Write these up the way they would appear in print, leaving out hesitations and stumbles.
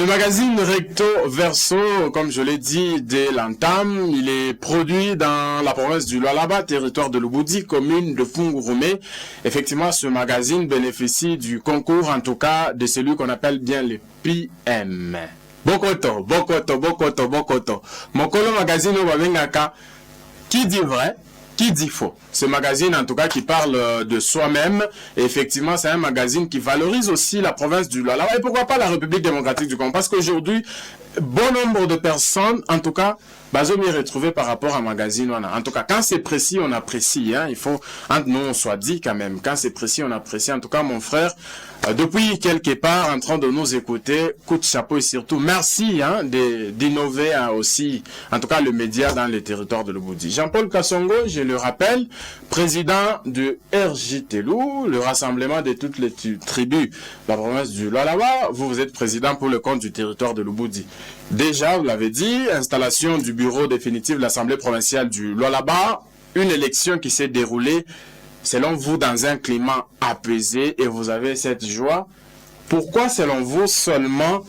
magazine Recto Verso, comme je l'ai dit dès l'entame, il est produit dans la province du Lualaba, territoire de Lubudi, commune de Fungurume. Effectivement, ce magazine bénéficie du concours, en tout cas, de celui qu'on appelle bien le PM. Bokoto. Mokolo magazine Wabengaka, qui dit vrai, qui dit faux. Ce magazine, en tout cas, qui parle de soi-même. Et effectivement, c'est un magazine qui valorise aussi la province du Lualaba. Et pourquoi pas la République démocratique du Congo? Parce qu'aujourd'hui, bon nombre de personnes, en tout cas, bazo m'y retrouver par rapport à magazine. En tout cas, quand c'est précis, on apprécie. Hein. Il faut, entre nous, on soit dit quand même. Quand c'est précis, on apprécie. En tout cas, mon frère, depuis quelque part, en train de nous écouter, coup de chapeau et surtout, merci hein, d'innover hein, aussi, en tout cas, le média dans les territoires de Lubudi. Jean-Paul Kassongo, je le rappelle, président de RJTLU, le rassemblement de toutes les tribus de la province du Lualaba. Vous êtes président pour le compte du territoire de Lubudi. Déjà, vous l'avez dit, installation du bureau définitif de l'Assemblée provinciale du Lualaba, une élection qui s'est déroulée, selon vous, dans un climat apaisé, et vous avez cette joie. Pourquoi, selon vous, seulement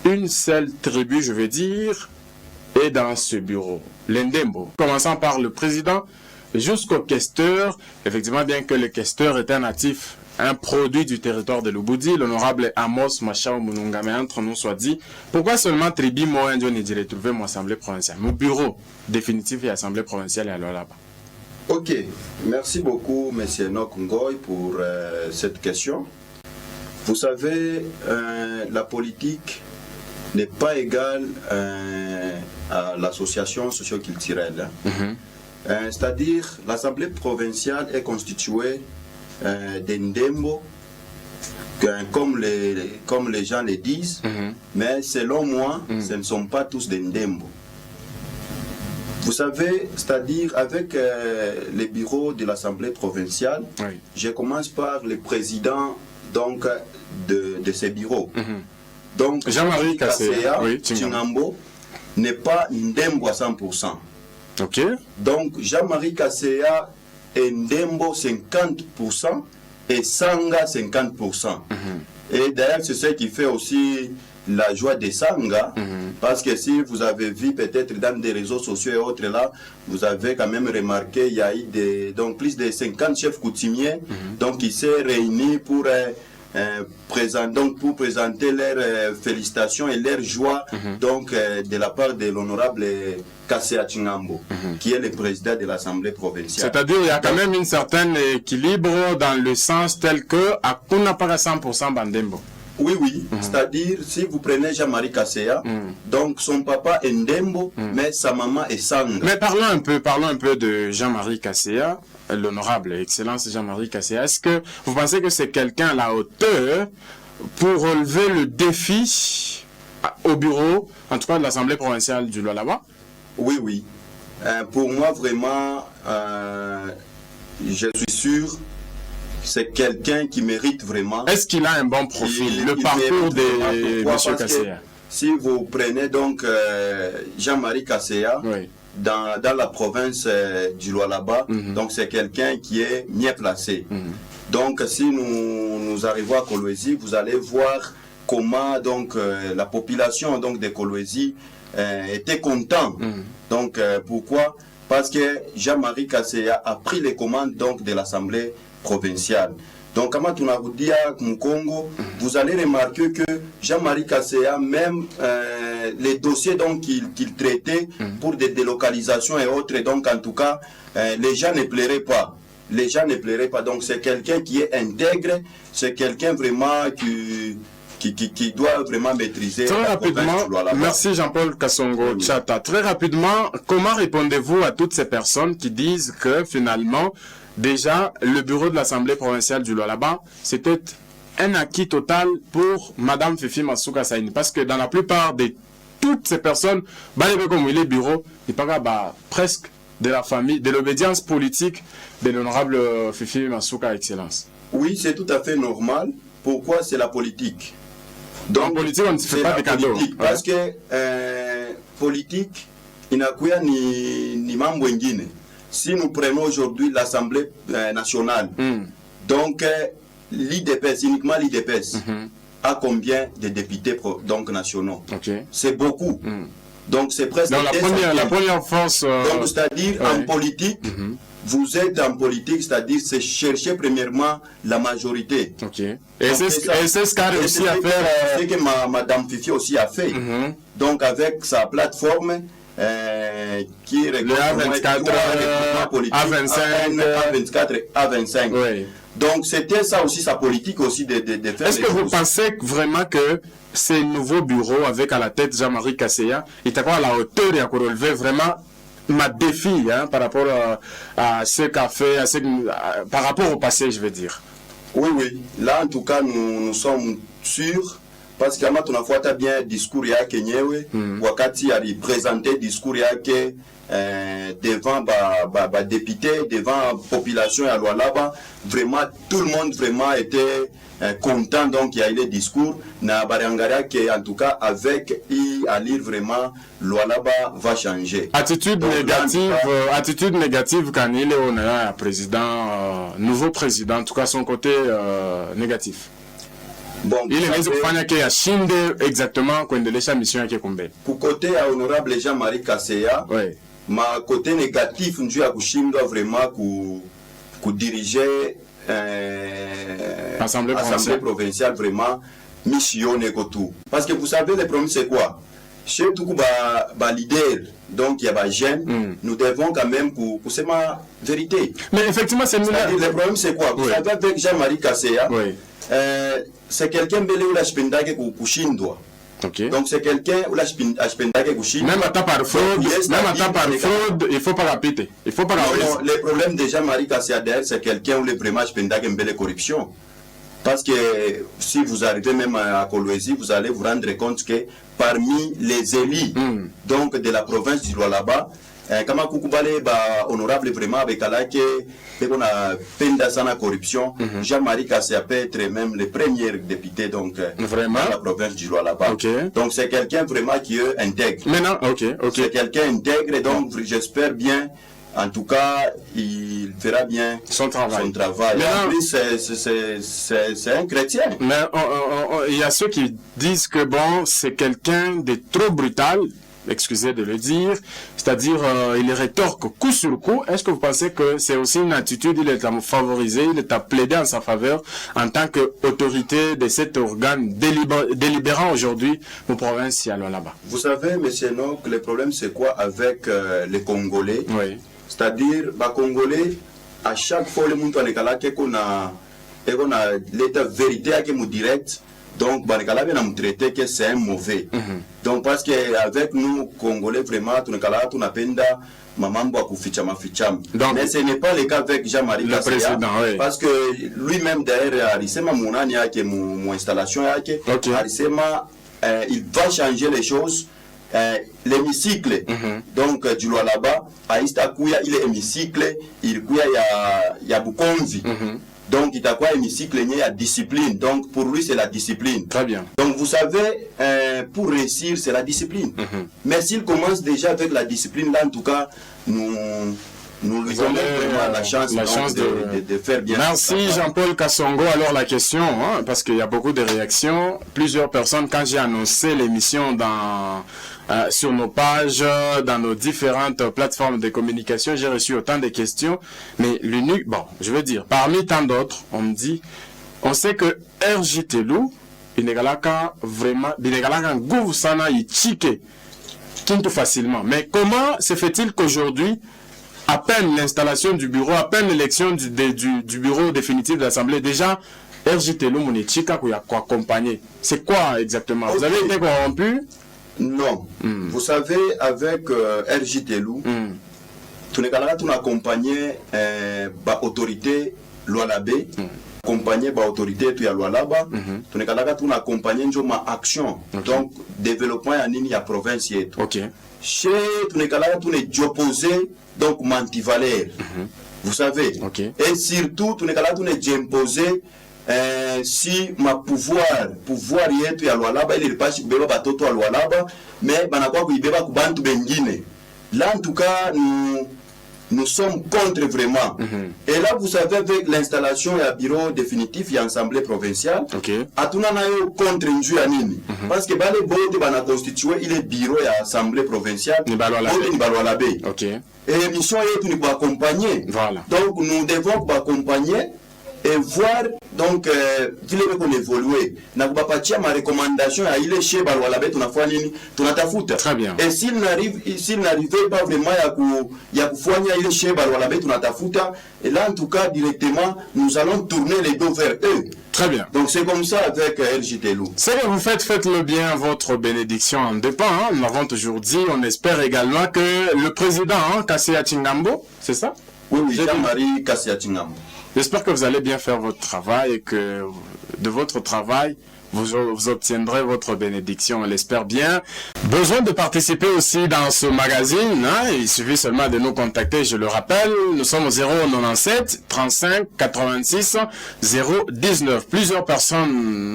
une seule tribu, je veux dire, est dans ce bureau? L'Endembo. Commençant par le président jusqu'au questeur, effectivement, bien que le questeur est un natif, un produit du territoire de Lubudi, l'honorable Amos Machao Munungame, entre nous soit dit, pourquoi seulement tribu Moendio n'est dit retrouver mon assemblée provinciale, mon bureau définitif et assemblée provinciale est là-bas? Ok, merci beaucoup, M. Nokungoy, pour cette question. Vous savez, la politique n'est pas égale à l'association socio-culturelle. C'est-à-dire, l'Assemblée provinciale est constituée des Ndembo, comme les gens le disent, mais selon moi, ce ne sont pas tous des Ndembo. Vous savez, c'est-à-dire avec les bureaux de l'Assemblée provinciale, oui. Je commence par le président donc, de ces bureaux. Donc, Jean-Marie Kasséa, oui, Chingambo n'est pas Ndembo à 100%. Ok. Donc, Jean-Marie Kasséa est Ndembo 50% et Sanga 50%. Et d'ailleurs, c'est ce qui fait aussi la joie des Sanga, parce que si vous avez vu peut-être dans des réseaux sociaux et autres là, vous avez quand même remarqué, il y a eu donc plus de 50 chefs coutumiers donc, qui s'est réunis pour, pour présenter leurs félicitations et leur joie donc, de la part de l'honorable Kasséa Chingambo, qui est le président de l'Assemblée provinciale. C'est-à-dire il y a quand même un certain équilibre dans le sens tel que à Kuna pas 100% Bandembo. Oui, oui. C'est-à-dire, si vous prenez Jean-Marie Kasséa, donc son papa est Ndembo, mais sa maman est Sanga. Mais parlons un peu de Jean-Marie Kasséa, l'honorable Excellence Jean-Marie Kasséa. Est-ce que vous pensez que c'est quelqu'un à la hauteur pour relever le défi au bureau, en tout cas de l'Assemblée provinciale du Lualaba? Oui, oui. Pour moi, vraiment, je suis sûr, c'est quelqu'un qui mérite vraiment. Est-ce qu'il a un bon profil, le parcours de M. Kasséa? Si vous prenez donc Jean-Marie Kasséa, oui. dans la province du Lualaba, donc c'est quelqu'un qui est mieux placé. Donc si nous arrivons à Kolwezi, vous allez voir comment donc, la population donc, de Kolwezi était content. Donc pourquoi? Parce que Jean-Marie Kasséa a pris les commandes donc, de l'Assemblée provinciale. Donc, comme tu l'as dit à Congo, vous allez remarquer que Jean-Marie Kasséa, même les dossiers qu'il traitait pour des délocalisations et autres, donc en tout cas, les gens ne plairaient pas. Les gens ne plairaient pas. Donc, c'est quelqu'un qui est intègre, c'est quelqu'un vraiment qui doit vraiment maîtriser. Très rapidement, merci Jean-Paul Kassongo Tchata. Très rapidement, comment répondez-vous à toutes ces personnes qui disent que finalement, déjà, le bureau de l'Assemblée provinciale du Lualaba, c'était un acquis total pour Madame Fifi Masuka Saini. Parce que dans la plupart de toutes ces personnes, comme il est bureau, il parle presque de la famille, de l'obédience politique de l'honorable Fifi Masuka Excellence. Oui, c'est tout à fait normal. Pourquoi? C'est la politique. Donc, en politique, on ne fait pas de cadeaux. Parce que politique, il n'y a quoi ni mambo ingine. Si nous prenons aujourd'hui l'Assemblée nationale, donc l'IDPS, uniquement l'IDPS, a combien de députés donc nationaux? C'est beaucoup. Donc c'est presque... Donc la première force... Donc c'est-à-dire en politique, vous êtes en politique, c'est-à-dire c'est chercher premièrement la majorité. Et c'est ce qu'a réussi à faire... C'est ce que Madame Fifi aussi a fait. Donc avec sa plateforme... qui est le A24, A24, A25. Oui. Donc c'était ça aussi sa politique aussi de faire. Est-ce que vous pensez vraiment que ces nouveaux bureaux avec à la tête Jean-Marie Kasseya, il est à la hauteur et à relever vraiment ma défi par rapport à ce qu'a fait, par rapport au passé, je veux dire? Oui. Là en tout cas nous sommes sûrs. Parce que kama tunafuata bien discours yake nyewe wakati alipresenter discours yake devant ba député, devant population ya Lualaba, vraiment tout le monde vraiment était content, donc il y a eu le discours na barangaria que en tout cas avec à lire vraiment Lualaba va changer. Attitude négative quand il est on a un président nouveau président, en tout cas son côté négatif. Bon, il est kufanya ke ashinde exactement kuendelesha mission yake kumbe. Ku côté ya honorable Jean-Marie Kasseya, ma côté négatif ndio ya kushindwa vraiment ku diriger Assemblée provinciale vraiment mission tout. Parce que vous savez le problème c'est quoi? Chez tout ba leader, donc il y a ba jeunes, nous devons quand même pour ma vérité. Mais effectivement c'est le problème c'est quoi? Vous savez avec Jean-Marie Kasseya, c'est quelqu'un belé ou la spendake kushindwa. Donc c'est quelqu'un ou la spendake kushindwa. Même à par fraude, il faut pas répéter. Il faut pas non, le problème de Jean-Marie Kasseya derrière, c'est quelqu'un où le vraiment spendake mbele corruption. Parce que si vous arrivez même à Kolwezi, vous allez vous rendre compte que parmi les élus donc de la province du Lualaba, kama kukubale ba honorable vraiment avec alake on a penda sana corruption, Jean-Marie Kasseya peut être même le premier député donc vraiment dans la province du Lualaba. Donc c'est quelqu'un vraiment qui est intègre. Maintenant, c'est quelqu'un intègre, donc j'espère bien. En tout cas, il fera bien son travail. Mais en plus, c'est un chrétien. Mais il y a ceux qui disent que bon, c'est quelqu'un de trop brutal, excusez de le dire, c'est-à-dire il rétorque coup sur coup. Est-ce que vous pensez que c'est aussi une attitude, il est à favoriser, il est à plaider en sa faveur en tant qu'autorité de cet organe délibérant aujourd'hui aux provinciales là-bas? Vous savez, M. Noc, le problème c'est quoi avec les Congolais? C'est-à-dire, les Congolais, à chaque fois, le monde qu'on a l'état vérité qui est direct, donc, on a traité que c'est un mauvais. Donc, parce qu'avec nous, Congolais, vraiment, on a penda mamambo à kufichama ficham. Mais ce n'est pas le cas avec Jean-Marie Kasseya. Parce que lui-même, derrière, Arisema Mounani, mon installation, Arisema, il va changer les choses. L'hémicycle donc du Lualaba à Istakuya il est hémicycle il y a Bukonzi donc il y a quoi hémicycle il y a discipline donc pour lui c'est la discipline. Très bien. Donc vous savez pour réussir c'est la discipline mais s'il commence déjà avec la discipline là en tout cas nous lui donnons vraiment la chance de faire bien. Merci Jean-Paul Kassongo. Alors la question, parce qu'il y a beaucoup de réactions, plusieurs personnes, quand j'ai annoncé l'émission sur nos pages, dans nos différentes plateformes de communication, j'ai reçu autant de questions, mais l'unique, bon, je veux dire, parmi tant d'autres, on me dit, on sait que RJTLU, il n'est vraiment, il n'est pas goût sana ichike, tout facilement. Mais comment se fait-il qu'aujourd'hui, à peine l'installation du bureau, à peine l'élection du bureau définitif de l'Assemblée, déjà, RJTLU Mounichika qui a accompagné. C'est quoi exactement? Vous avez été corrompu? Non. Vous savez, avec RJTLU, tout a accompagné l'autorité Lualabé, accompagné l'autorité Lualaba, tout a accompagné ma action, donc développement à la province. Chez tout est opposé donc mantivalère. Vous savez. Et surtout tout est imposé si ma pouvoir yetu ya Lualaba il pas kubeba batoto ya Lualaba mais banakuwa kuibeba kubantu bengine. Là en tout cas nous sommes contre vraiment. Et là, vous savez, avec l'installation et bureau définitif et assemblée provinciale, atuna nayo contre injure à nini. Parce que les bodes bana constitué il est bureau et assemblée provinciale. Ni balwala be. Et mission est nous accompagner. Donc nous devons accompagner et voir donc qu'il est qu'on évolue. Na kubapatia ma recommandation à ile chez balwala be tunafanya nini tunatafuta. Très bien. Et s'il n'arrivait pas vraiment ya kufanya ile chez balwala be tunatafuta, et là en tout cas directement nous allons tourner les dos vers eux. Très bien. Donc c'est comme ça avec LJTLU. Ce que vous faites, faites-le bien, votre bénédiction en dépend. Nous l'avons toujours dit. On espère également que le président, Kassia Chingambo, c'est ça? Oui, Jean-Marie Kassia Chingambo. J'espère que vous allez bien faire votre travail et que de votre travail, vous obtiendrez votre bénédiction, on l'espère bien. Besoin de participer aussi dans ce magazine, il suffit seulement de nous contacter, je le rappelle, nous sommes au 097 35 86 019. Plusieurs personnes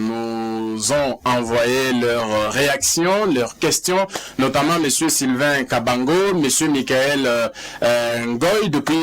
nous ont envoyé leurs réactions, leurs questions, notamment M. Sylvain Kabango, M. Michael Ngoy, depuis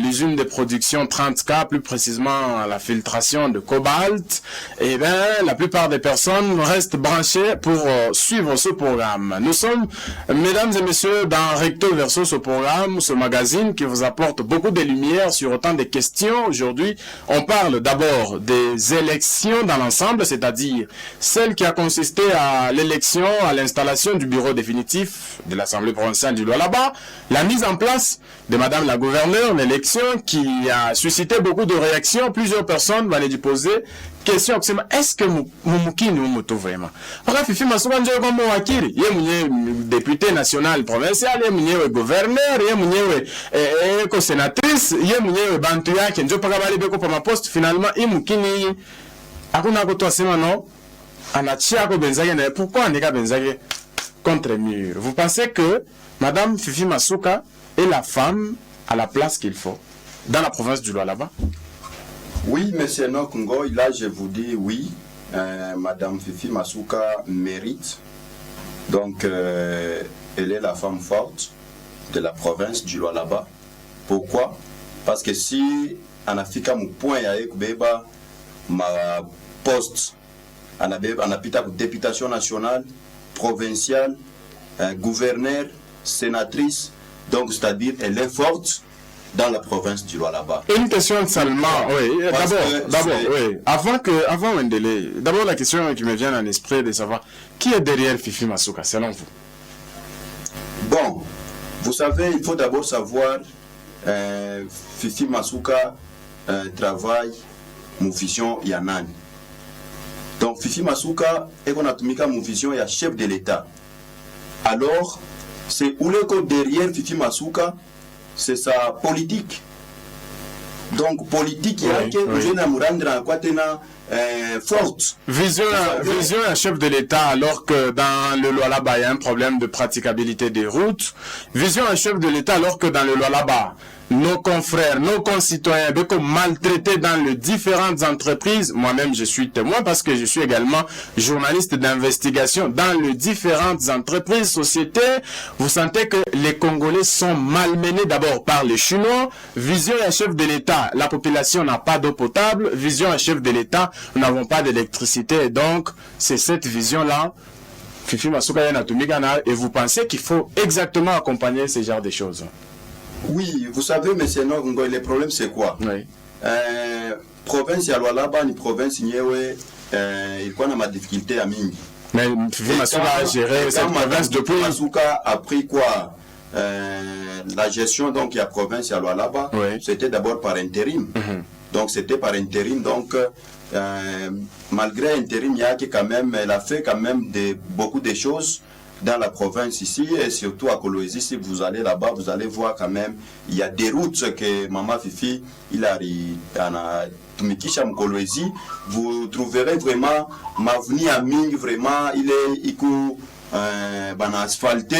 l'usine de production 30K, plus précisément à la filtration de cobalt. Et bien, la plupart des personnes restent branchées pour suivre ce programme. Nous sommes, mesdames et messieurs, dans Recto Verso, ce programme, ce magazine qui vous apporte beaucoup de lumière sur autant de questions. Aujourd'hui, on parle d'abord des élections dans l'ensemble, c'est-à-dire celle qui a consisté à l'élection, à l'installation du bureau définitif de l'Assemblée provinciale du Lualaba, la mise en place de Madame la gouverneure, une élection qui a suscité beaucoup de réactions. Plusieurs personnes vont lui poser question, est-ce que Mumukini Umuto vraiment? Parce que Fifi Masuka ndio kama wakili, yeye mwenyewe député national provincial, yeye mwenyewe gouverneur, yeye mwenyewe eko sénatrice, yeye mwenyewe bantu yake ndio paka bali beko pa maposte. Finalement Imukini hakuna kutoa sema no, anachia ko benzake na pourquoi ndeka benzake contre mur. Vous pensez que Madame Fifi Masuka est la femme à la place qu'il faut dans la province du Lualaba? Oui, monsieur Nokungo, là je vous dis oui, Madame Fifi Masuka mérite. Donc, elle est la femme forte de la province du Lualaba. Pourquoi? Parce que si en Afrique, mon point est ma poste, on a députation nationale, provinciale, gouverneur, sénatrice, donc c'est-à-dire elle est forte dans la province du Lualaba. Une question seulement, oui. D'abord, oui. Avant Wendele, d'abord la question qui me vient en esprit de savoir qui est derrière Fifi Masuka, selon vous? Bon, vous savez, il faut d'abord savoir Fifi Masuka travaille mon vision Yanani. Donc Fifi Masuka est qu'on a tumika mon vision ya chef de l'État. Alors, c'est où le derrière Fifi Masuka, c'est sa politique. Donc politique yake ujena murandra kwa tena forte. Vision un chef de l'État alors que dans le Lualaba il y a un problème de praticabilité des routes. Vision un chef de l'État alors que dans le Lualaba nos confrères, nos concitoyens, beaucoup maltraités dans les différentes entreprises. Moi-même, je suis témoin parce que je suis également journaliste d'investigation dans les différentes entreprises, sociétés. Vous sentez que les Congolais sont malmenés d'abord par les Chinois. Vision un chef de l'État, la population n'a pas d'eau potable. Vision un chef de l'État, nous n'avons pas d'électricité. Et donc, c'est cette vision-là, Fifi Masuka Yanatumigana, et vous pensez qu'il faut exactement accompagner ce genre de choses? Oui, vous savez, M. Nongo, le problème c'est quoi? Oui. Province ya Lualaba ni province nyewe ilikuwa na difficulté à mingi. Mais Fifi Masuka a géré cette province depuis. Fifi Masuka a pris quoi? La gestion donc la province ya Lualaba, c'était d'abord par intérim. Donc c'était par intérim. Donc malgré intérim, il y a quand même, elle a fait quand même beaucoup de choses dans la province ici et surtout à Kolwezi. Si vous allez là-bas, vous allez voir quand même, il y a des routes que Maman Fifi, il a tumikisha Kolwezi. Vous trouverez vraiment Mavni Aming, vraiment, il est asphalté.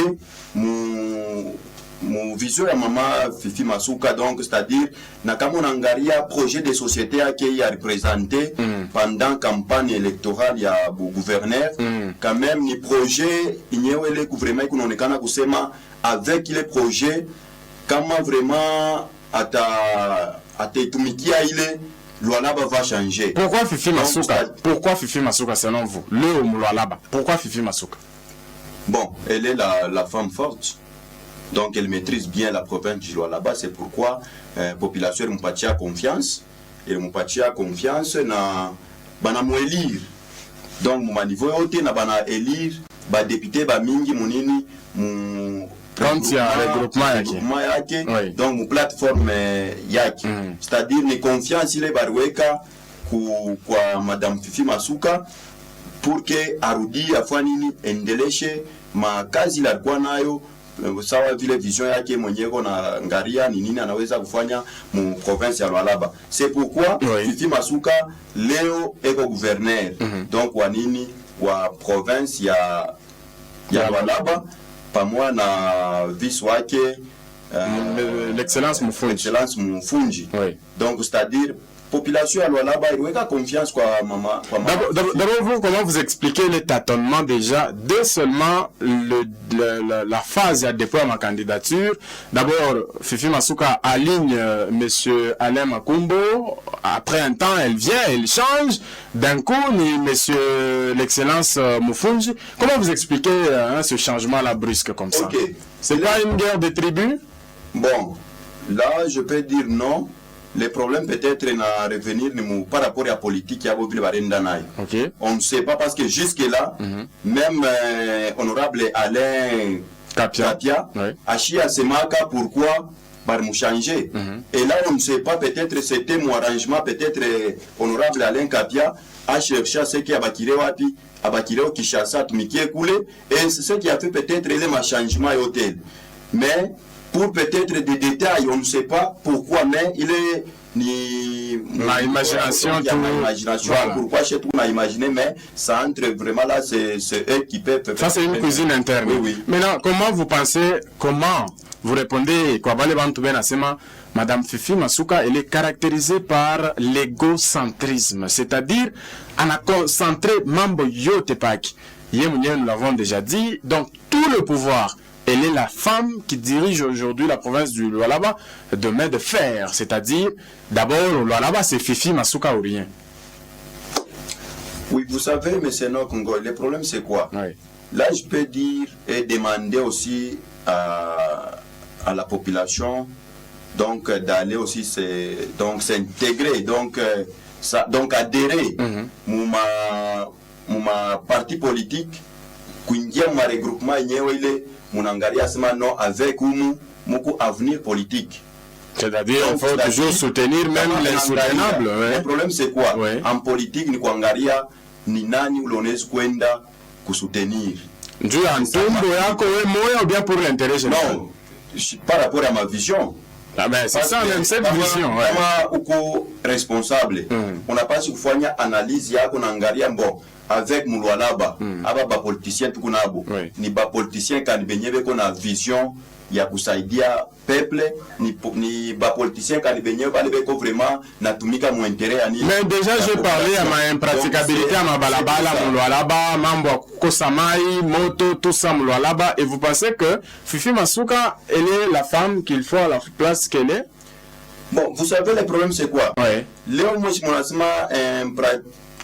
Mon vision à Maman Fifi Masuka, donc c'est-à-dire Nakamonangaria, projet de société qui a représenté pendant campagne électorale, il y a gouverneur, quand même ni projet, il y a les gouvernements qui n'ont kusema avec les projets kama vraiment ataitumikia ile Lualaba va changer. Pourquoi Fifi Masuka selon vous? Le Lualaba. Pourquoi Fifi Masuka? Bon, elle est la femme forte. Donc elle maîtrise bien la province du Lualaba. C'est pourquoi la population a confiance. Et a confiance na bana élire. Donc mon niveau haute na bana élire ba député ba mingi munini mu quand il y a un regroupement yake, donc une plateforme yake, c'est-à-dire une confiance ile barweka kwa Madame Fifi Masuka pour que arudi afanye endeleshe makazi la alikuwa nayo sawa vile vision yake mwenyewe na ngaria ni nini anaweza kufanya mu province ya Lualaba. C'est pourquoi Fifi Masuka leo eko gouverneur donc wa nini wa province ya Lualaba pamoja na vice wake l'excellence Mufunji. Donc c'est-à-dire population à Lualaba il confiance quoi maman. D'abord vous, comment vous expliquez les tâtonnements déjà dès seulement la phase à dépôt à ma candidature? D'abord Fifi Masuka aligne monsieur Alain Makumbo, après un temps elle vient, elle change, d'un coup monsieur l'excellence Mufunji. Comment vous expliquez ce changement là brusque comme ça? C'est pas une guerre de tribus? Bon, là je peux dire non. Les problèmes peut-être à revenir par rapport à la politique on ne sait pas parce que jusque-là, même honorable Alain Kapia a chié à Semaka pourquoi nous changer. Et là on ne sait pas, peut-être c'était mon arrangement, peut-être honorable Alain Kapia a cherché à ce qui a bâtiré Wapi, a bâtiré au Kishasa, qui est coulé, et c'est ce qui a fait peut-être les changements et hôtel. Mais pour peut-être des détails, on ne sait pas pourquoi, mais il est ni imagination, voilà. Pourquoi chez tout on a imaginé, mais ça entre vraiment là, c'est eux qui peuvent. Ça c'est une cuisine interne. Oui. Maintenant, comment vous répondez, Madame Fifi Masuka, elle est caractérisée par l'égocentrisme, c'est-à-dire on a concentré Mambo Yotepak. Nous l'avons déjà dit, donc tout le pouvoir. Elle est la femme qui dirige aujourd'hui la province du Lualaba de main de fer. C'est-à-dire, d'abord, le Lualaba, c'est Fifi Masuka ou rien. Oui, vous savez, M. Nokongo, le problème, c'est quoi? Là, je peux dire et demander aussi à la population donc d'aller aussi s'intégrer, donc adhérer à parti politique, kuingia ma regroupement yenyewe ile munangalia sema non avec muku avenir politique. C'est-à-dire il faut toujours soutenir même l'insoutenable. Le problème c'est quoi? En politique ni kuangalia ni nani ulonezi kwenda kusoutenir. Ndio antumbo yako wewe moyo ou bien pour l'intérêt général? Non, par rapport à ma vision. Ah ben c'est ça même cette vision. Kama uko responsable, on n'a pas su kufanya analyse yako naangalia bon avec Lualaba aba ba politicien tukunabo ni ba politicien kan benye beko na vision ya kusaidia peuple ni ba politicien kan benye bale beko vraiment natumika mu intérêt ani. Mais déjà j'ai parlé à ma impraticabilité à ma balabala Lualaba, mambo kosamai, moto tout ça Lualaba, et vous pensez que Fifi Masuka elle est la femme qu'il faut à la place qu'elle est? Bon, vous savez le problème c'est quoi? Léon moi je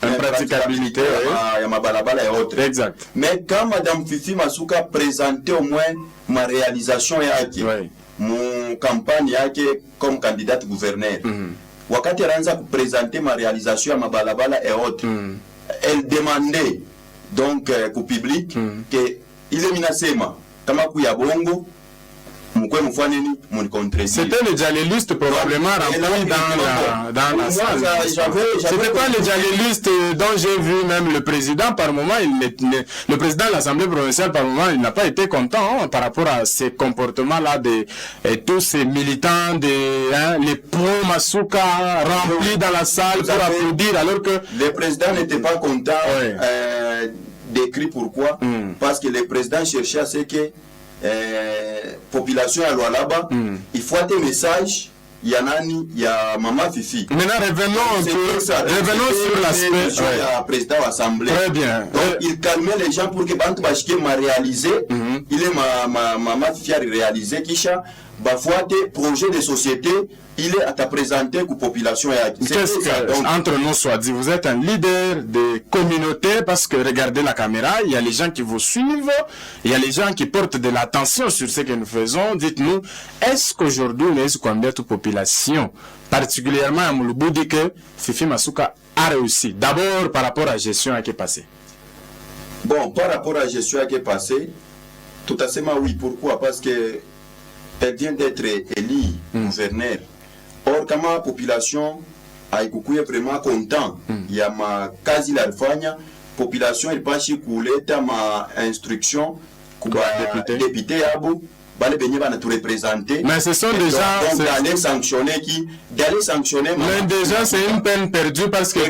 impraticabilité, et autres. Exact. Mais quand Madame Fifi Masuka présentait au moins ma réalisation yake, mon campagne yake comme candidate gouverneur, wakati anaanza présenter ma réalisation à ma balabala et autres, elle demandait donc au public que il est minasema kama kuya bongo. C'était le Djaléliste probablement rempli dans la salle. C'était pas le Djaléliste dont j'ai vu même le président par moment, le président de l'Assemblée provinciale par moment, il n'a pas été content par rapport à ces comportements-là de tous ces militants, les pro-Masuka remplis dans la salle pour applaudir alors que... Le président n'était pas content d'écrire pourquoi, parce que le président cherchait à ce que population à Lualaba, il faut des messages. Il y a Nani, il y a Maman Fifi. Maintenant, revenons sur l'aspect. Président de l'Assemblée. Très bien. Donc, il calmait les gens pour que Bantu Bashke m'a réalisé il est ma fière réalisé kisha parfois des projets de société il est à ta présenter pour population. Qu'est-ce que, donc, entre nous soit dit, vous êtes un leader de communauté parce que regardez la caméra, il y a les gens qui vous suivent, il y a les gens qui portent de l'attention sur ce que nous faisons. Dites-nous, est-ce qu'aujourd'hui, on est combien de population, particulièrement à Mouloubou, dit que Fifi Masuka a réussi? D'abord, par rapport à la gestion qui est passée. Bon, par rapport à la gestion qui est passée, tout à fait oui. Pourquoi? Parce que elle vient d'être élue gouverneur. Or, comme la population a été vraiment content, il y a ma quasi la population est pas chez coulé, ma instruction, député Abou, tout représenter. Mais ce sont déjà d'aller sanctionner mais déjà c'est une peine perdue parce que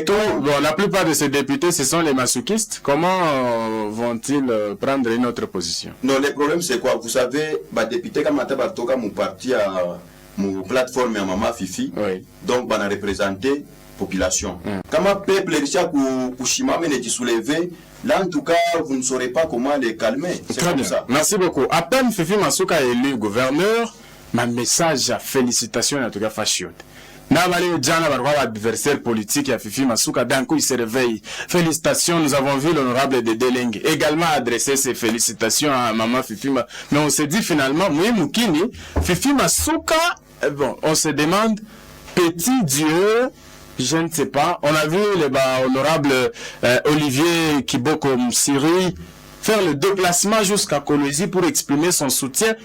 la plupart de ces députés ce sont les masoukistes. Comment vont-ils prendre une autre position? Non, le problème c'est quoi? Vous savez, député comme Matabartoka mon parti à mon plateforme à Mama Fifi, oui. Donc on a représenté population. Quand le peuple est soulevé, là en tout cas vous ne saurez pas comment les calmer. Très bien. Ça. Merci beaucoup. À peine Fifi Masuka est élu gouverneur, ma message à félicitations en tout cas fâchiote. Adversaire politique à Fifi Masuka, d'un coup il se réveille. Félicitations, nous avons vu l'honorable de Delengue également adresser ses félicitations à maman Fifi. Mais on s'est dit finalement, Moukini, Fifi Masuka, bon, on se demande, petit Dieu, je ne sais pas. On a vu l'honorable Olivier Kiboko Msiri faire le déplacement jusqu'à Kolwezi pour exprimer son soutien.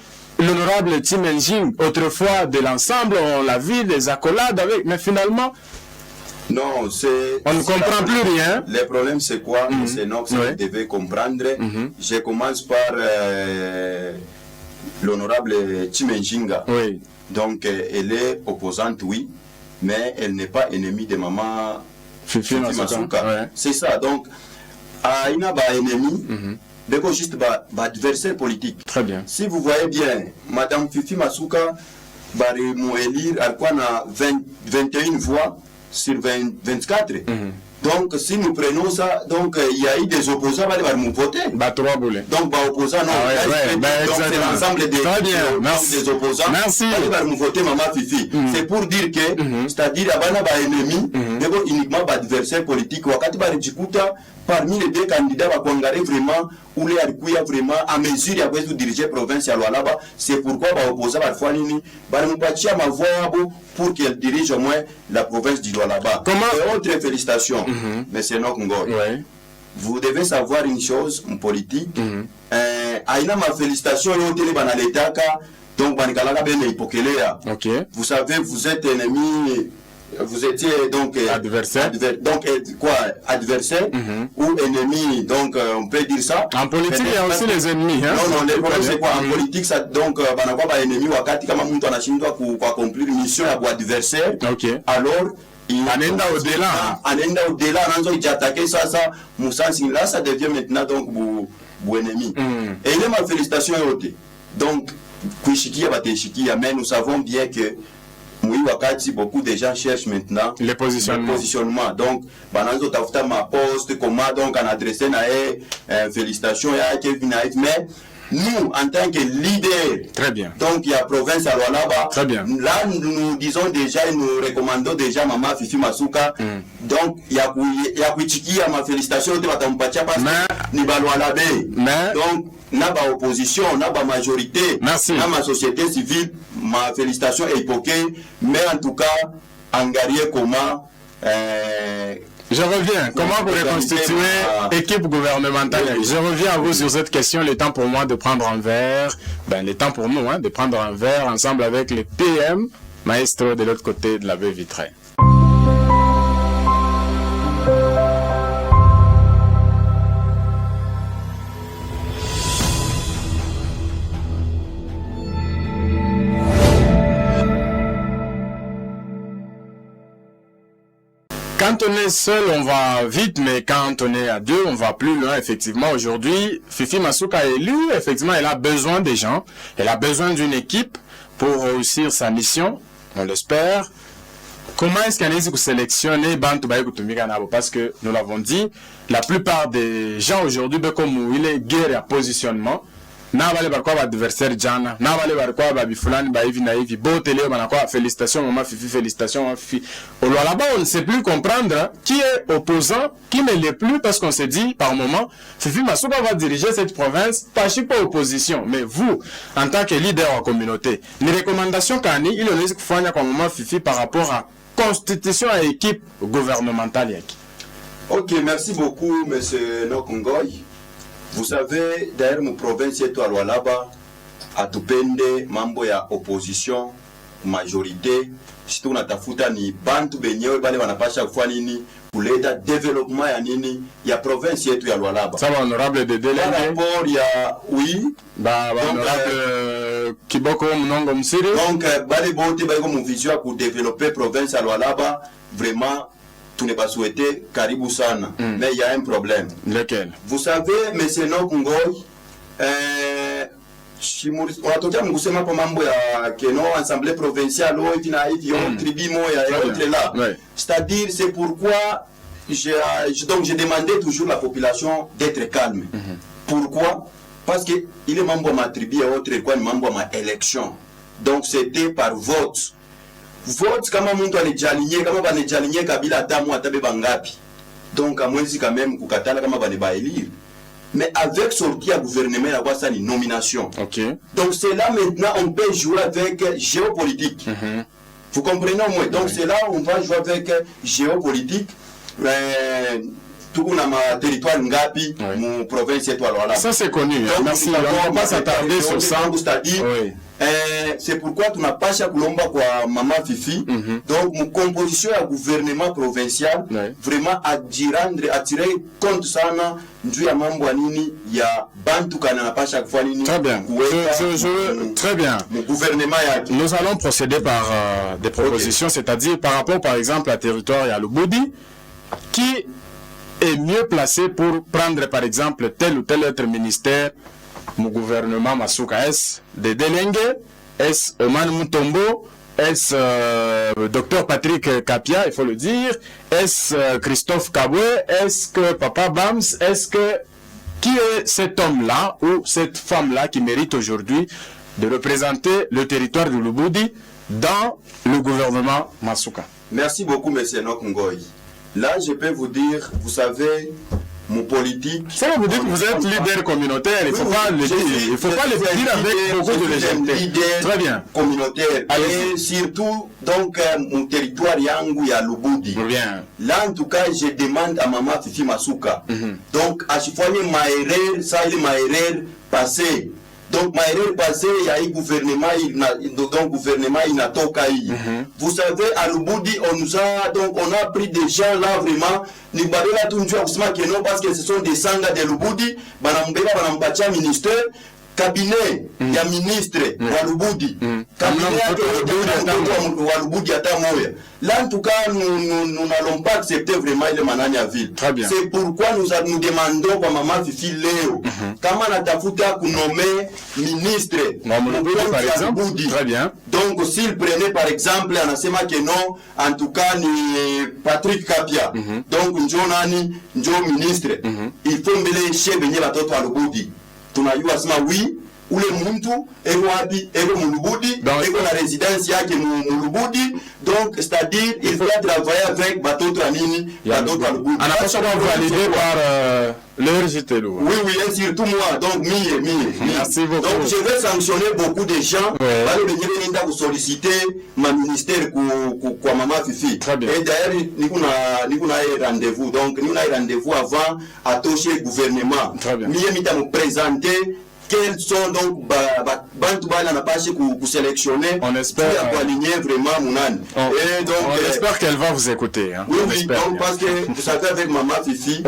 L'honorable Tim Njing, autrefois de l'ensemble, on l'a vu, des accolades avec, mais finalement, non, on ne comprend plus rien. Le problème c'est quoi? C'est non que vous devez comprendre. Je commence par l'honorable Tim Njinga. Oui. Donc elle est opposante, oui, mais elle n'est pas ennemie de maman Fifi Masuka. Ouais. C'est ça. Donc, il y a un ennemi. Juste adversaire politique. Très bien. Si vous voyez bien, Madame Fifi Masuka va élire à quoi 21 voix sur 24. Donc si nous prenons ça, donc il y a eu des opposants qui vont nous voter. Donc opposants non. Donc c'est l'ensemble des opposants qui vont nous voter Maman Fifi. C'est pour dire que, c'est-à-dire qu'il y a un ennemi, uniquement adversaire politique. Parmi les deux candidats, on va vraiment où les Arikuya vraiment à mesure de diriger la province à Lualaba. C'est pourquoi opposant parfois Nini, ma voix pour qu'elle dirige au moins la province du Lualaba. Et autre félicitation, monsieur Nokngor. Vous devez savoir une chose en politique. Aïna ma félicitation au télé dans l'État, donc vous savez, vous êtes ennemi. Vous étiez donc adversaire. Adversaire ou ennemi, donc on peut dire ça. En politique, il y a aussi les ennemis. Hein? Non, le problème c'est quoi? En politique, ça, donc, on pas ennemi, wakati kama mtu anashindwa accomplir mission ya adversaire. Alors, anaenda au-delà. Anaenda au-delà, anaanza kuattaquer ça, musansi là, ça devient maintenant donc bu ennemi. Et il y a ma félicitation yote. Donc, kuishikia bateshikia, mais nous savons bien que oui, wakati beaucoup de gens cherchent maintenant le positionnement. Donc, bananzo tafuta ma poste, comment donc en adresser félicitations à Kevin Haït. Mais nous, en tant que leader, très bien. Donc il y a province à Lualaba. Très bien. Là, nous disons déjà et nous recommandons déjà Maman Fifi Masuka. Donc, il y a Kuichiki, ma félicitation de Matampatia parce que ni Balualabe. Donc, n'a pas opposition, n'a pas majorité, n'a ma société civile, ma félicitation est époquée, mais en tout cas, en guerrier comment. Je reviens. Comment vous reconstituer équipe gouvernementale? Je reviens à vous sur cette question. Le temps pour moi de prendre un verre, le temps pour nous de prendre un verre ensemble avec les PM, maestro de l'autre côté de la baie vitrée. Quand on est seul, on va vite, mais quand on est à deux, on va plus loin, effectivement. Aujourd'hui, Fifi Masuka est élue, effectivement, elle a besoin des gens, elle a besoin d'une équipe pour réussir sa mission, on l'espère. Comment est-ce qu'elle est sélectionner Bantu Baye Kutumika Nabo? Parce que, nous l'avons dit, la plupart des gens aujourd'hui, comme il est guerre à positionnement, na wale balikuwa adversaire jana, na wale balikuwa babi fulani ba hivi na hivi, bote leo banakuwa félicitations maman Fifi, félicitations maman Fifi. Au là-bas, on ne sait plus comprendre qui est opposant, qui ne l'est plus, parce qu'on se dit par moment, Fifi Masuka va diriger cette province, pas opposition, mais vous, en tant que leader de la communauté, les recommandations qu'Annie, il a dit qu'il faut maman Fifi par rapport à constitution et équipe gouvernementale. Ok, merci beaucoup, monsieur Nokungoy. Vous savez, derrière mon province, c'est toi, Lualaba, à Tupende, mambo ya opposition, majorité, surtout na tafuta ni bantu benyewe bale wanapasha kufanya nini kuleta development ya nini ya province yetu ya Lualaba. Ça va honorable de Delenge. Par rapport ya oui, honorable Kiboko Mnongo Msiri. Donc bale bote bale comme vision pour développer province ya Lualaba, vraiment tout n'est pas souhaité, karibu sana. Mais il y a un problème. Lequel? Vous savez, monsieur Nokungoy, unatokea mkusema kwa mambo ya keno assemblée provinciale au hivi na hivi tribu moya ya autre là. C'est-à-dire c'est pourquoi donc j'ai demandé toujours la population d'être calme. Pourquoi? Parce que il est membre de ma tribu et autre quoi membre de ma élection. Donc c'était par vote. Vote kama mtu anajalinye kama banajalinye kabila tamu atabe bangapi. Donc amwezi quand même kukatala kama bane ba élire. Mais avec sortie à gouvernement, il y a une nomination. Okay. Donc c'est là maintenant on peut jouer avec géopolitique. Vous comprenez au moins? Donc c'est là on va jouer avec géopolitique. Tout le monde territoire Ngapi, mon province et Lualaba. Ça c'est connu. Donc, merci. On va pas s'attarder sur ça. C'est pourquoi tu n'as pas chaque lomba quoi maman Fifi. Donc mon composition à gouvernement provincial vraiment attirer compte sana njuu ya mambo nini ya bantu kana na pas chaque fois nini. Très bien. Très bien. Mon gouvernement yake. Nous allons procéder par des propositions, c'est-à-dire par rapport par exemple à territoire ya Lubudi qui est mieux placé pour prendre par exemple tel ou tel autre ministère. Mon gouvernement Masuka, est-ce de Delenge, est-ce Oman Mutombo, est-ce Dr Patrick Kapia, il faut le dire, est-ce Christophe Kabwe, est-ce que Papa Bams, est-ce que qui est cet homme-là ou cette femme-là qui mérite aujourd'hui de représenter le territoire de Lubudi dans le gouvernement Masuka? Merci beaucoup, monsieur Nokungoy. Là, je peux vous dire, vous savez, mon politique... Ça vous dit que vous êtes leader communautaire, il ne faut pas le dire, il faut pas le dire avec beaucoup de légèreté. Très bien. Communautaire. Et surtout, donc, mon territoire Yangu ya Lubudi. Bien. Là, en tout cas, je demande à maman Fifi Masuka. Donc, à chaque fois, il y a ma erreur passée. Donc, ma erreur passée, il y a eu gouvernement, donc gouvernement, il n'a pas caillé. Vous savez, à Lubudi, on a pris des gens là vraiment, ni badela tunjua kusema que non, parce que ce sont des sangs de Lubudi, banambela, banampatia ministère, cabinet, ya ministre, wa Lubudi. Cabinet, wa Lubudi, ata moya. Là, en tout cas, nous n'allons pas accepter vraiment le manani à ville. C'est pourquoi nous demandons à maman Fifi Léo, comment on a tafuta pour nommer ministre, par exemple. Très bien. Donc, s'il prenait par exemple, on a sema que non, en tout cas, ni Patrick Kapia. Donc, Njonani, Njo ministre. Il faut mbele chez venir la toto à Lubudi. Tunayua sema oui. Ule muntu eko wapi eko mulubudi eko la résidence yake mulubudi, donc c'est-à-dire il faut travailler avec batoto nini batoto lubudi anapaswa kuwa validé par leur JTLO. Oui, et surtout moi, donc merci beaucoup. Donc je vais sanctionner beaucoup de gens bale benye nenda ku solliciter ma ministère kwa maman Fifi. Et d'ailleurs ni kuna rendez-vous, donc ni kuna rendez-vous avant à toucher gouvernement. Miye mita me présenter quels sont donc bantu bana na pas sélectionner. On espère aligner vraiment Mounane. Et donc on espère qu'elle va vous écouter hein. Oui, donc parce que vous savez avec maman Fifi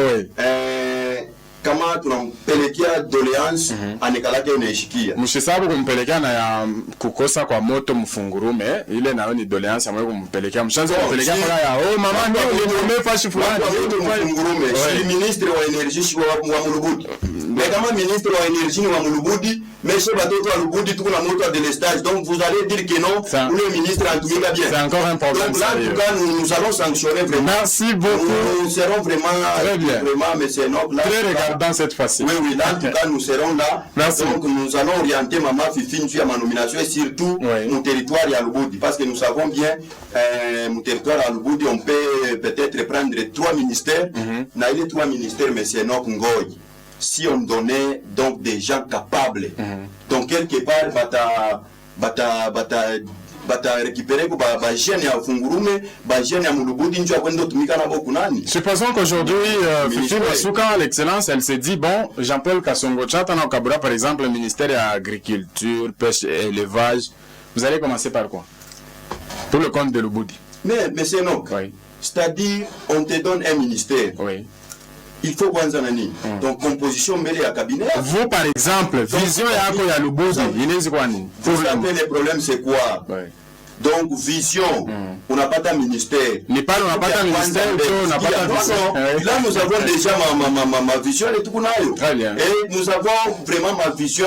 kama tunampelekea doléance anekalake unaishikia mshisabu kumpelekea na ya kukosa kwa moto mfungurume ile nayo ni doléance ambayo kumpelekea mshanzo kumpelekea kwa ya mama ndio ulimume fashi fulani mfungurume si ministre wa energie wa Mulubudi mais comme ministre de l'énergie nous avons Lubudi, mais chez bateau à Lubudi tout le monde a délestage, donc vous allez dire que non, pour le ministre en tout cas bien. C'est encore un problème. Donc là, en tout cas, nous allons sanctionner vraiment. Merci beaucoup. Nous serons vraiment, mais c'est noble. Très regardant cette fois-ci. Oui, oui, là, en tout cas, nous serons là. Merci. Donc, nous allons orienter Maman Fifine sur ma nomination et surtout mon territoire à Lubudi, parce que nous savons bien, mon territoire à Lubudi, on peut peut-être prendre 3 ministères. N'a les 3 ministères, mais c'est notre Ngoy. Si on donnait donc des gens capables, donc quelque part, bata récupérer ba jeune ya Fungurume, ba jeune ya Mulubudi ndio kwenda tumika na boku nani. Supposons qu'aujourd'hui Fifi Masuka l'excellence elle s'est dit bon Jean-Paul Kasongo Tchata na Kabura par exemple le ministère de l'agriculture, pêche et élevage, vous allez commencer par quoi? Pour le compte de Lubudi. Mais c'est non. Oui. C'est-à-dire on te donne un ministère. Oui. Il faut kwanza nani. Donc composition mbele ya cabinet. Vous par exemple, vision yako ya Lubudi, inaweza kwa nini? Vous savez le problème c'est quoi? Oui. Donc vision, on n'a pas de ministère. On n'a pas de ministère, on n'a pas de vision. Là nous avons déjà ma vision et tout qu'on a. Très bien. Et nous avons vraiment ma vision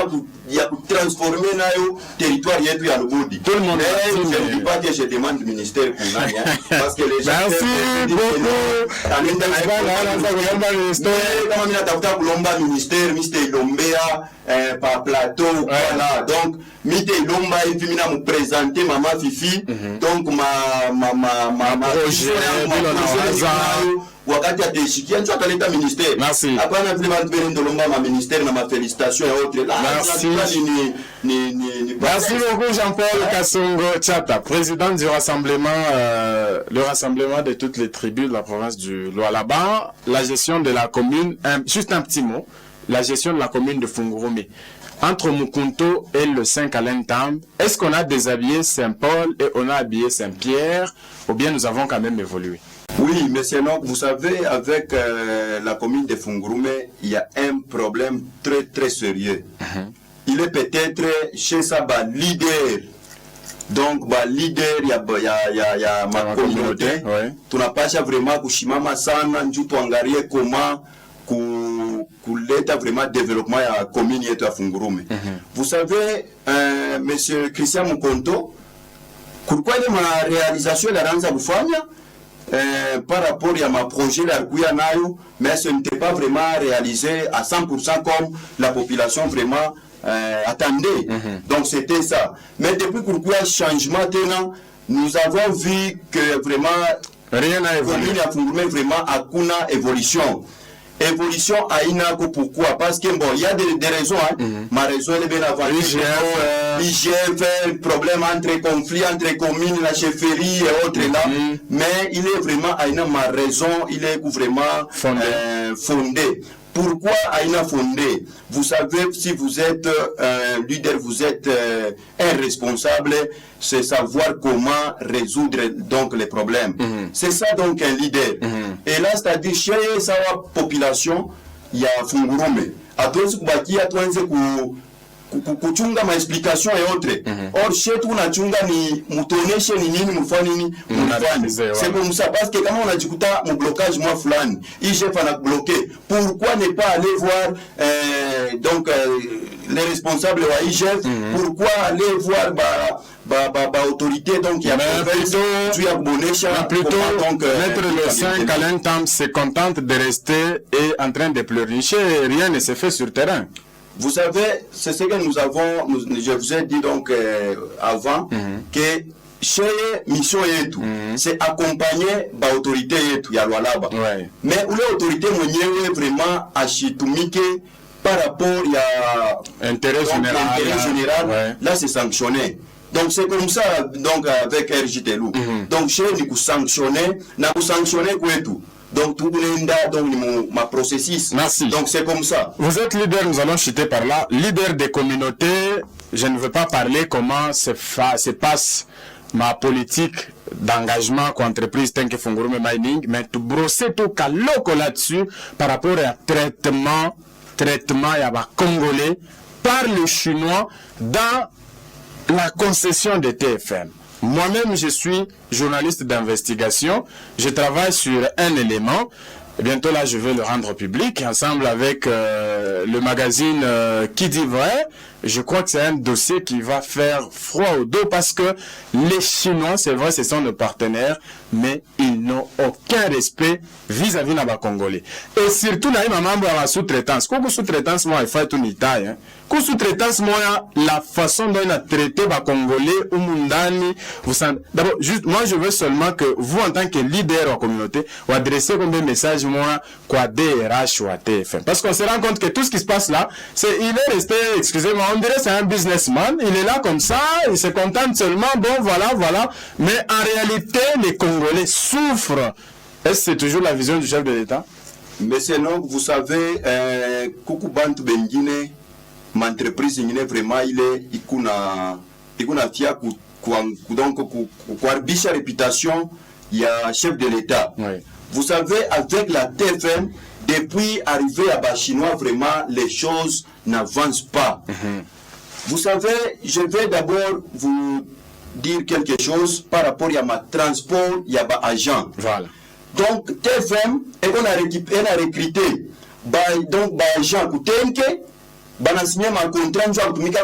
il y a transformer le territoire yetu ya Lubudi. Tout le monde. Mais je ne dis pas que je demande ministère pour nani, parce que les gens. Merci beaucoup. Kama mimi natafuta kulomba ministère, Mr. Ilombea par plateau, voilà. Donc Mr. Ilomba hivi mimi na présenter Maman Fifi. Donc ma projet wakati atashikia ndio ataleta ministère. Merci. Hapana vile bantu bene ndolomba ma ministère na ma félicitations et autres là. Merci. Merci beaucoup Jean-Paul Kasongo Tchata, président du rassemblement le rassemblement de toutes les tribus de la province du Lualaba, la gestion de la commune, juste un petit mot, la gestion de la commune de Fungurume. Entre Mukunto et le Saint-Calentam, est-ce qu'on a déshabillé Saint-Paul et on a habillé Saint-Pierre, ou bien nous avons quand même évolué? Oui, mais sinon, vous savez, avec la commune de Fungurume, il y a un problème très très sérieux. Il est peut-être chez ça, leader. Donc, leader, il y a ma communauté. Tu n'as pas vraiment kushimama sana, nju tuangalie comment kuleta vraiment développement de la commune yetu ya Fungurume. Vous savez, monsieur Christian Mukonto, pourquoi il y a ma réalisation de la Ranza Bufanya par rapport à ma projet la Kuya Nayo, mais ce n'était pas vraiment réalisé à 100% comme la population vraiment attendait. Donc c'était ça. Mais depuis pourquoi changement tenant, nous avons vu que vraiment rien n'a évolué. La Fungurume vraiment a une évolution. Évolution à Inako, pourquoi? Parce que bon, il y a des raisons. Ma raison elle est bien avant. IGF, problème entre conflits entre communes, la chefferie et autres là. Mais il est vraiment à Ina, ma raison, il est vraiment fondé. Pourquoi Aïna fondé? Vous savez, si vous êtes leader, vous êtes un responsable, c'est savoir comment résoudre donc les problèmes. C'est ça donc un leader. Et là, c'est-à-dire chez sa population, il y a Fungurume. À toi, il kuchunga ma explication et autres. Or chez tout na chunga ni mutoneshe ni nini mufani ni mufani. C'est comme ça parce que quand on a discuté mon blocage moi fulani, IGF a bloqué. Pourquoi ne pas aller voir donc les responsables de IGF? Pourquoi aller voir autorité donc il y a plutôt mettre le Saint-Calentam se contente de rester et en train de pleurnicher, rien ne se fait sur terrain. Vous savez, c'est ce que nous avons, je vous ai dit donc avant, que chez mission yetu, c'est accompagner l'autorité yetu, ya Lualaba. Mais où l'autorité mwenyewe vraiment achitumike par rapport à intérêt général, là c'est sanctionné. Donc c'est comme ça donc avec RJTLU. Donc chez nous sanctionner, na sanctionner quoi tout. Donc tout donc ma processus. Merci. Donc c'est comme ça. Vous êtes leader, nous allons chuter par là. Leader des communautés, je ne veux pas parler comment se passe ma politique d'engagement qu'entreprise tant que Fungurume Mining, mais tout brosser tout caloko là-dessus par rapport à traitement à la Congolais par les Chinois dans la concession de TFM. Moi-même, je suis journaliste d'investigation. Je travaille sur un élément. bientôt là, je vais le rendre public, ensemble avec le magazine Qui dit vrai. Je crois que c'est un dossier qui va faire froid au dos parce que les Chinois, c'est vrai, ce sont nos partenaires, mais ils n'ont aucun respect vis-à-vis de Congolais. Et surtout, dans les membres de la sous-traitance. Quand la sous-traitance, moi, il faut être une taille. Quand sous-traitance, moi, la façon dont on a traité les Congolais, ou Mundani, d'abord, juste, moi, je veux seulement que vous, en tant que leader de la communauté, vous adressez comme des messages, moi, quoi, DRH ou à TFM. Parce qu'on se rend compte que tout ce qui se passe là, il est resté, excusez-moi, on dirait c'est un businessman, il est là comme ça, il se contente seulement, bon, voilà. Mais en réalité, les Congolais souffrent. Est-ce que c'est toujours la vision du chef de l'État? Mais sinon, vous savez, Kuku Bantu Bengine, ma entreprise, vraiment, il est fier pour arbitrer la réputation, il y a chef de l'État. Oui. Vous savez, avec la TFM, depuis arriver à Bachinois, vraiment, les choses n'avancent pas. Vous savez, je vais d'abord vous dire quelque chose par rapport à ma transport, il y a un agent. Voilà. Donc, TFM, on a recruté, donc, agent Koutenke, on a signé un contrat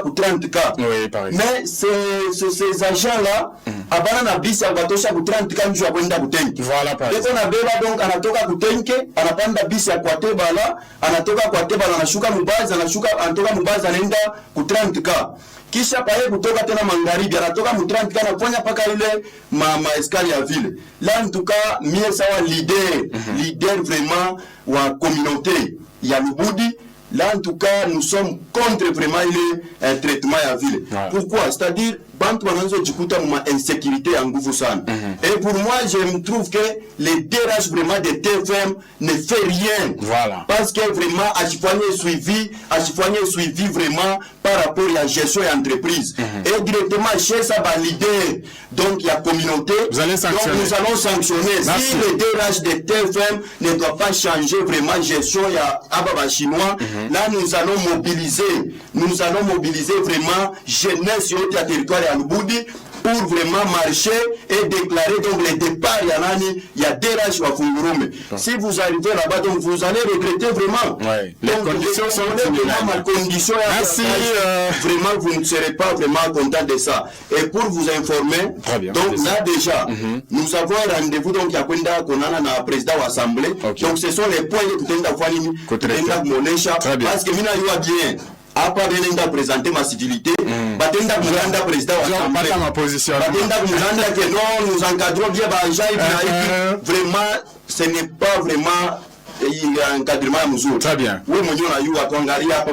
pour 30K. Oui, par exemple. Mais ces agents-là, abana na bisi abatosha ku 30K njua kwenda Kutenke. Voilà, par exemple. On a beba donc anatoka Kutenke, anapanda bisi ya Kwatebala, anatoka Kwatebala anashuka Mubazi, anatoka Mubazi anaenda ku 30K. Kisha pale kutoka tena magharibi anatoka mu 30K anafanya paka ile escale ya ville. Là en tout cas, mie sawa leader vraiment wa communauté ya Lubudi. Là, en tout cas, nous sommes contre vraiment le traitement à la ville. Ouais. Pourquoi? C'est-à-dire, Bantu Wananzo Djikuta m'a insécurité en Goufousan. Et pour moi, je me trouve que les DRH vraiment de TFM ne fait rien. Voilà. Parce que vraiment, à chaque fois, suivi vraiment par rapport à la gestion et l'entreprise. Et directement, chez ça, leader, donc il y a communauté. Vous allez sanctionner. Donc nous allons sanctionner. Merci. Si le DRH de TFM ne doit pas changer vraiment gestion, il y a Ababa Chinois. Là, nous allons mobiliser vraiment jeunesse sur le territoire à Luboudi pour vraiment marcher et déclarer donc les départs. Il y a DRH à Fungurume. Si vous arrivez là-bas, donc vous allez regretter vraiment. Ouais. Les donc, conditions sont vraiment conditions. Merci. Vraiment, vous ne serez pas vraiment content de ça. Et pour vous informer, bien, donc là déjà, nous avons un rendez-vous donc il y a le président de l'Assemblée. Okay. Donc ce sont les points que nous avons parce que nous avons bien. Après de présenter ma civilité, batenda Muganda président de ma position. Batenda Muganda que non, nous encadrons bien vraiment, ce n'est pas vraiment un encadrement à très bien. Oui, mon Dieu, on a eu à Tongaria, à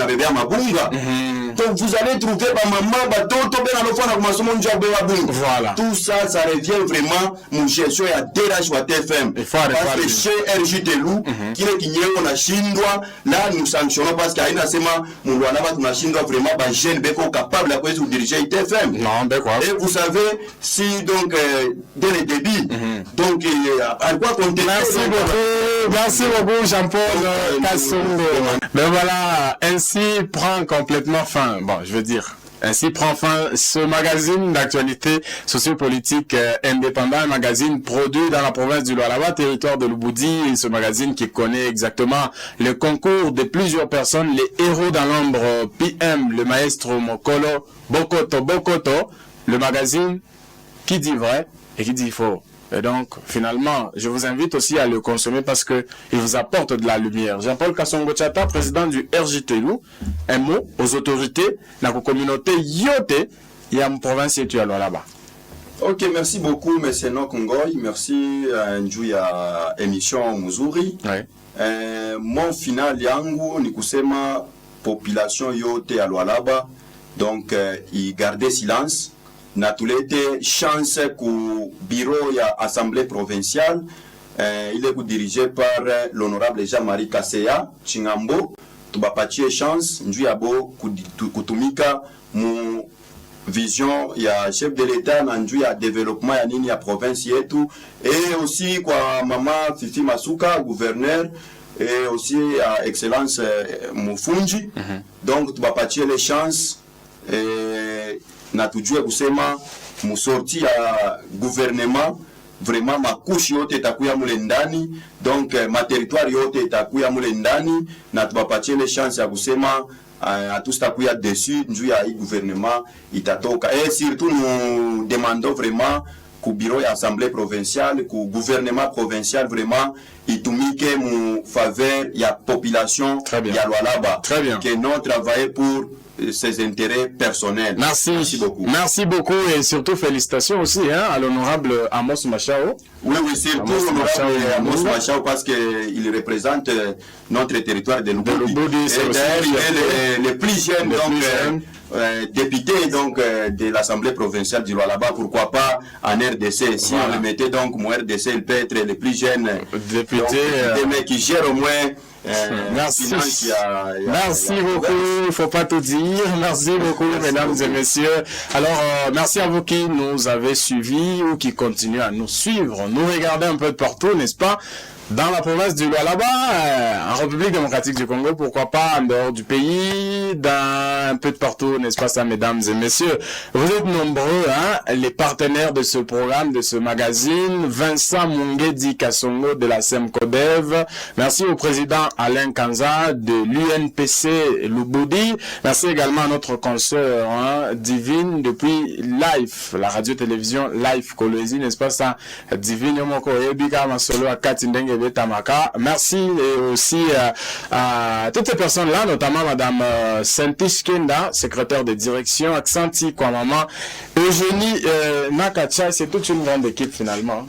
bébé à Mabunga. Donc vous allez trouver voilà. Tout ça, ça revient vraiment mon gestion à DRH ou à TFM. Parce que chez RJTLU, qui est qui on a chindwa, là nous sanctionnons parce qu'il y a un asema, mon loi là-bas, on a chindwa vraiment, jeune béco capable de diriger TFM. Non, d'accord. Et vous savez, si donc, dès le début, donc, à quoi compter? Merci beaucoup, Jean-Paul Kassongo. Ben voilà, ainsi prend complètement fin, bon, je veux dire, ainsi prend fin ce magazine d'actualité sociopolitique indépendant, un magazine produit dans la province du Lualaba, territoire de Lubudi, et ce magazine qui connaît exactement le concours de plusieurs personnes, les héros dans l'ombre, PM, le maestro Mokolo, Bokoto, le magazine qui dit vrai et qui dit faux. Et donc, finalement, je vous invite aussi à le consommer parce que il vous apporte de la lumière. Jean-Paul Kassongo Tchata, président du RJTLU, un mot aux autorités, la communauté yote, il y a une province et tu es là-bas. Ok, merci beaucoup, M. Nokongoy. Merci à Njouya émission Muzuri. Oui. Mon final yangu ni kusema population yote à Lualaba, donc il gardait silence. Na tulete chance ku bureau ya assemblée provinciale, il est dirigé par l'honorable Jean-Marie Kaseya Chingambo. Tubapatie chance njuu yabo kutumika mu vision ya chef de l'État na njuu ya développement ya nini ya province yetu, et aussi kwa mama Fifi Masuka gouverneur, et aussi à excellence Mufunji. Donc tubapatie les chances na tujue kusema musorti ya gouvernement vraiment makushi yote itakuya mule ndani, donc ma territoire yote itakuya mule ndani, na tubapatie ile chance ya kusema hatutakuya dessus njuu ya hii gouvernement itatoka. Et surtout nous demandons vraiment ku bureau ya assemblée provinciale, ku gouvernement provincial vraiment itumike mu faveur ya population ya Lualaba, que non travailler pour ses intérêts personnels. Merci beaucoup. Merci beaucoup et surtout félicitations aussi à l'honorable Amos Machao. Oui, surtout l'honorable Amos Machao parce qu'il représente notre territoire de Lubudi. Et d'ailleurs, il est le plus jeune député donc, de l'Assemblée provinciale du Lualaba. Pourquoi pas en RDC? Si on le mettait donc, mon RDC, il peut être le plus jeune député, mais qui gère au moins. Merci. Merci beaucoup. Il ne faut pas tout dire. Merci beaucoup, mesdames et messieurs. Alors, merci à vous qui nous avez suivis ou qui continuent à nous suivre, nous regarder un peu de partout, n'est-ce pas? Dans la province du Lualaba, en République démocratique du Congo, pourquoi pas en dehors du pays, un peu de partout, n'est-ce pas ça, mesdames et messieurs? Vous êtes nombreux, les partenaires de ce programme, de ce magazine. Vincent Mungedi Kassongo de la SEMCODEV. Merci au président Alain Kanza de l'UNPC Lubudi. Merci également à notre consoeur Divine depuis Life, la radio-télévision Life Kolwezi, n'est-ce pas ça? Divine Yomoko Ebika Masolo à Katindenge Tamaka. Merci et aussi à toutes ces personnes-là, notamment Madame Sentish Kenda, secrétaire de direction, Aksanti Kwamama, Eugénie Nakacha, c'est toute une grande équipe finalement.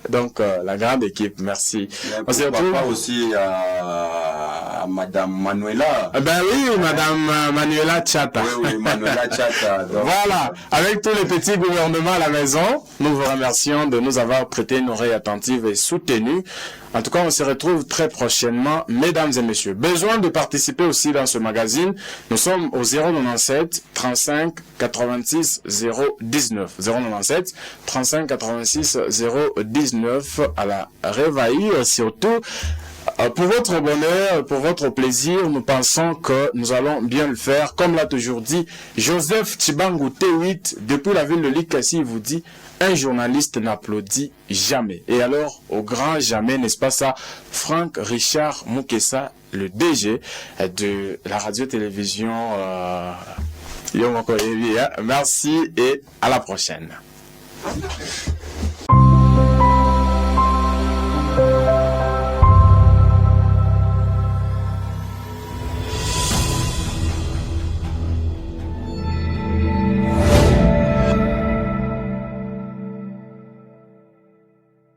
Donc la grande équipe, merci. On se retrouve aussi à Madame Manuela. Ben oui, Madame Manuela Chata. Oui, Manuela Chata. Donc, voilà, avec tous les petits gouvernements à la maison, nous vous remercions de nous avoir prêté une oreille attentive et soutenue. En tout cas, on se retrouve très prochainement, mesdames et messieurs. Besoin de participer aussi dans ce magazine. Nous sommes au 097 35 86 019. 097 35 86 019 à la réveil, surtout. Pour votre bonheur, pour votre plaisir, nous pensons que nous allons bien le faire. Comme l'a toujours dit Joseph Chibangu T8, depuis la ville de Likasi, il vous dit, un journaliste n'applaudit jamais. Et alors, au grand jamais, n'est-ce pas ça, Franck Richard Moukessa, le DG de la radio-télévision Merci et à la prochaine.